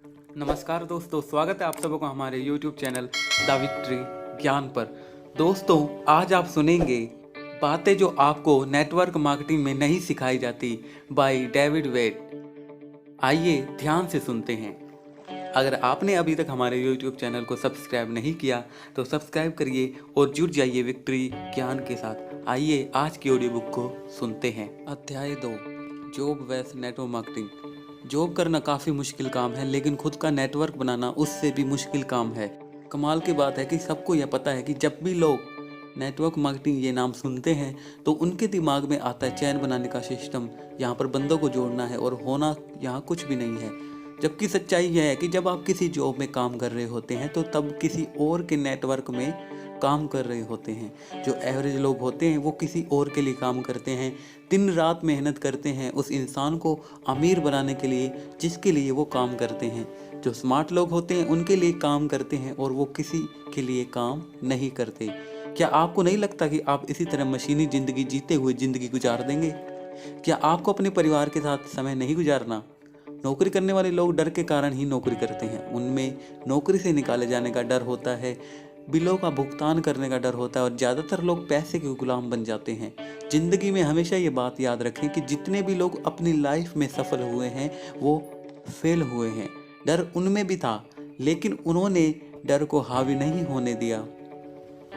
नमस्कार दोस्तों, स्वागत है आप सबको हमारे YouTube चैनल द विक्ट्री ज्ञान पर। दोस्तों, आज आप सुनेंगे बातें जो आपको नेटवर्क मार्केटिंग में नहीं सिखाई जाती बाय डेविड वेड। आइए ध्यान से सुनते हैं। अगर आपने अभी तक हमारे YouTube चैनल को सब्सक्राइब नहीं किया तो सब्सक्राइब करिए और जुड़ जाइए विक्ट्री ज्ञान के साथ। आइए आज की ऑडियो बुक को सुनते हैं। अध्याय 2, जॉब वेस नेटवर्क मार्केटिंग। जॉब करना काफ़ी मुश्किल काम है, लेकिन खुद का नेटवर्क बनाना उससे भी मुश्किल काम है। कमाल की बात है कि सबको यह पता है कि जब भी लोग नेटवर्क मार्केटिंग ये नाम सुनते हैं तो उनके दिमाग में आता है चैन बनाने का सिस्टम, यहाँ पर बंदों को जोड़ना है और होना यहाँ कुछ भी नहीं है। जबकि सच्चाई यह है कि जब आप किसी जॉब में काम कर रहे होते हैं तो तब किसी और के नेटवर्क में काम कर रहे होते हैं। जो एवरेज लोग होते हैं वो किसी और के लिए काम करते हैं, दिन रात मेहनत करते हैं उस इंसान को अमीर बनाने के लिए जिसके लिए वो काम करते हैं। जो स्मार्ट लोग होते हैं उनके लिए काम करते हैं और वो किसी के लिए काम नहीं करते। क्या आपको नहीं लगता कि आप इसी तरह मशीनी ज़िंदगी जीते हुए ज़िंदगी गुजार देंगे? क्या आपको अपने परिवार के साथ समय नहीं गुजारना? नौकरी करने वाले लोग डर के कारण ही नौकरी करते हैं। उनमें नौकरी से निकाले जाने का डर होता है, बिलों का भुगतान करने का डर होता है और ज़्यादातर लोग पैसे के गुलाम बन जाते हैं। ज़िंदगी में हमेशा ये बात याद रखें कि जितने भी लोग अपनी लाइफ में सफल हुए हैं वो फेल हुए हैं। डर उनमें भी था, लेकिन उन्होंने डर को हावी नहीं होने दिया।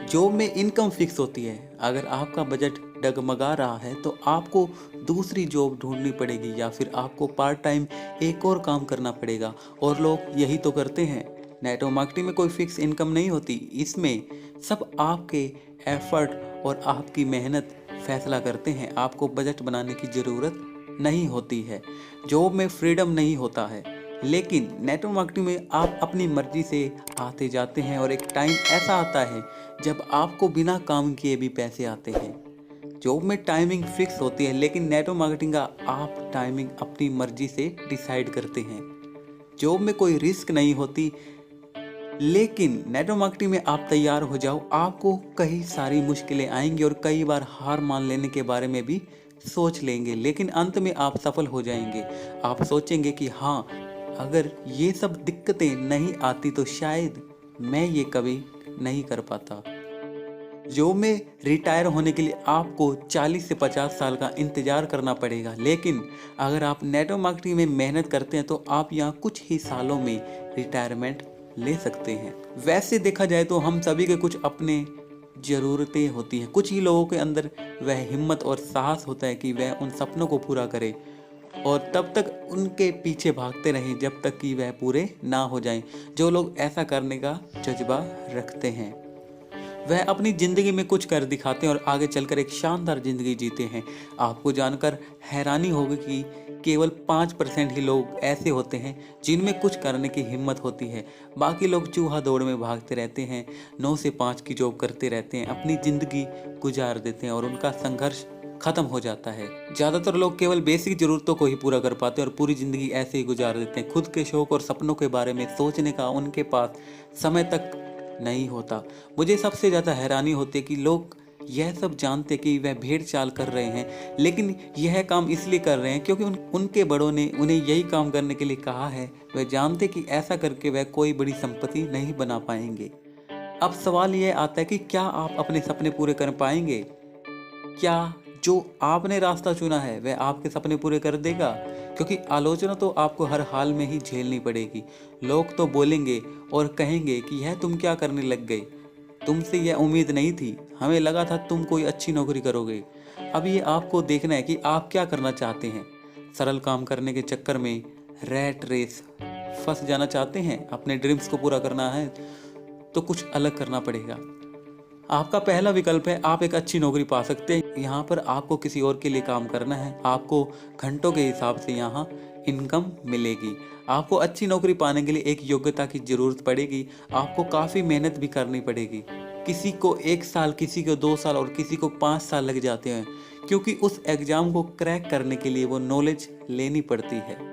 जॉब में इनकम फिक्स होती है। अगर आपका बजट डगमगा रहा है तो आपको दूसरी जॉब ढूंढनी पड़ेगी या फिर आपको पार्ट टाइम एक और काम करना पड़ेगा, और लोग यही तो करते हैं। नेटवर्क मार्केटिंग में कोई फिक्स इनकम नहीं होती। इसमें सब आपके एफर्ट और आपकी मेहनत फैसला करते हैं। आपको बजट बनाने की ज़रूरत नहीं होती है। जॉब में फ्रीडम नहीं होता है, लेकिन नेटवर्क मार्केटिंग में आप अपनी मर्जी से आते जाते हैं और एक टाइम ऐसा आता है जब आपको बिना काम किए भी पैसे आते हैं। जॉब में टाइमिंग फिक्स होती है, लेकिन नेटवर्क मार्केटिंग का आप टाइमिंग अपनी मर्जी से डिसाइड करते हैं। जॉब में कोई रिस्क नहीं होती, लेकिन नेटवर्क मार्केटिंग में आप तैयार हो जाओ, आपको कई सारी मुश्किलें आएंगी और कई बार हार मान लेने के बारे में भी सोच लेंगे, लेकिन अंत में आप सफल हो जाएंगे। आप सोचेंगे कि हाँ, अगर ये सब दिक्कतें नहीं आती तो शायद मैं ये कभी नहीं कर पाता। जॉब में रिटायर होने के लिए आपको 40 से 50 साल का इंतजार करना पड़ेगा, लेकिन अगर आप नेटवर्क मार्केटिंग में मेहनत करते हैं तो आप यहाँ कुछ ही सालों में रिटायरमेंट ले सकते हैं। वैसे देखा जाए तो हम सभी के कुछ अपने ज़रूरतें होती हैं। कुछ ही लोगों के अंदर वह हिम्मत और साहस होता है कि वह उन सपनों को पूरा करे और तब तक उनके पीछे भागते रहें जब तक कि वह पूरे ना हो जाएं। जो लोग ऐसा करने का जज्बा रखते हैं वह अपनी ज़िंदगी में कुछ कर दिखाते हैं और आगे चलकर एक शानदार ज़िंदगी जीते हैं। आपको जानकर हैरानी होगी कि केवल 5% ही लोग ऐसे होते हैं जिनमें कुछ करने की हिम्मत होती है। बाकी लोग चूहा दौड़ में भागते रहते हैं, 9 से 5 की जॉब करते रहते हैं, अपनी ज़िंदगी गुजार देते हैं और उनका संघर्ष ख़त्म हो जाता है। ज़्यादातर लोग केवल बेसिक ज़रूरतों को ही पूरा कर पाते हैं और पूरी ज़िंदगी ऐसे ही गुजार देते हैं। खुद के शौक़ और सपनों के बारे में सोचने का उनके पास समय तक नहीं होता। मुझे सबसे ज़्यादा हैरानी होती है कि लोग यह सब जानते कि वह भेड़ चाल कर रहे हैं, लेकिन यह काम इसलिए कर रहे हैं क्योंकि उनके बड़ों ने उन्हें यही काम करने के लिए कहा है। वह जानते कि ऐसा करके वह कोई बड़ी संपत्ति नहीं बना पाएंगे। अब सवाल यह आता है कि क्या आप अपने सपने पूरे कर पाएंगे? क्या जो आपने रास्ता चुना है वह आपके सपने पूरे कर देगा? क्योंकि आलोचना तो आपको हर हाल में ही झेलनी पड़ेगी। लोग तो बोलेंगे और कहेंगे कि यह तुम क्या करने लग गए, तुमसे यह उम्मीद नहीं थी, हमें लगा था तुम कोई अच्छी नौकरी करोगे। अब ये आपको देखना है कि आप क्या करना चाहते हैं। सरल काम करने के चक्कर में रैट रेस फंस जाना चाहते हैं? अपने ड्रीम्स को पूरा करना है तो कुछ अलग करना पड़ेगा। आपका पहला विकल्प है आप एक अच्छी नौकरी पा सकते हैं। यहाँ पर आपको किसी और के लिए काम करना है, आपको घंटों के हिसाब से यहाँ इनकम मिलेगी। आपको अच्छी नौकरी पाने के लिए एक योग्यता की ज़रूरत पड़ेगी। आपको काफ़ी मेहनत भी करनी पड़ेगी। किसी को 1 साल, किसी को 2 साल और किसी को 5 साल लग जाते हैं, क्योंकि उस एग्ज़ाम को क्रैक करने के लिए वो नॉलेज लेनी पड़ती है।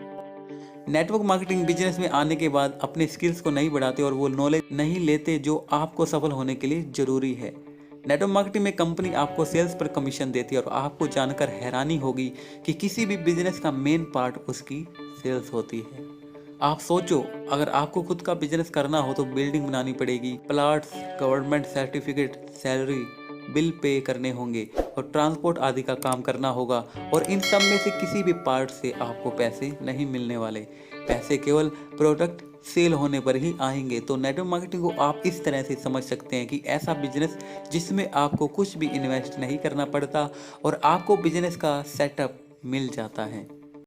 नेटवर्क मार्केटिंग बिजनेस में आने के बाद अपने स्किल्स को नहीं बढ़ाते और वो नॉलेज नहीं लेते जो आपको सफल होने के लिए ज़रूरी है। नेटवर्क मार्केटिंग में कंपनी आपको सेल्स पर कमीशन देती है और आपको जानकर हैरानी होगी कि किसी भी बिजनेस का मेन पार्ट उसकी सेल्स होती है। आप सोचो, अगर आपको खुद का बिजनेस करना हो तो बिल्डिंग बनानी पड़ेगी, plots, government certificate, salary, bill pay करने होंगे और ट्रांसपोर्ट आदि का काम करना होगा। और इन सब में से किसी भी पार्ट से आपको पैसे नहीं मिलने वाले। पैसे केवल प्रोडक्ट सेल होने पर ही आएंगे। तो नेटवर्क मार्केटिंग को आप इस तरह से समझ सकते हैं कि ऐसा बिजनेस जिसमें आपको कुछ भी इन्वेस्ट नहीं करना पड़ता और आपको बिजनेस का सेटअप मिल जाता है।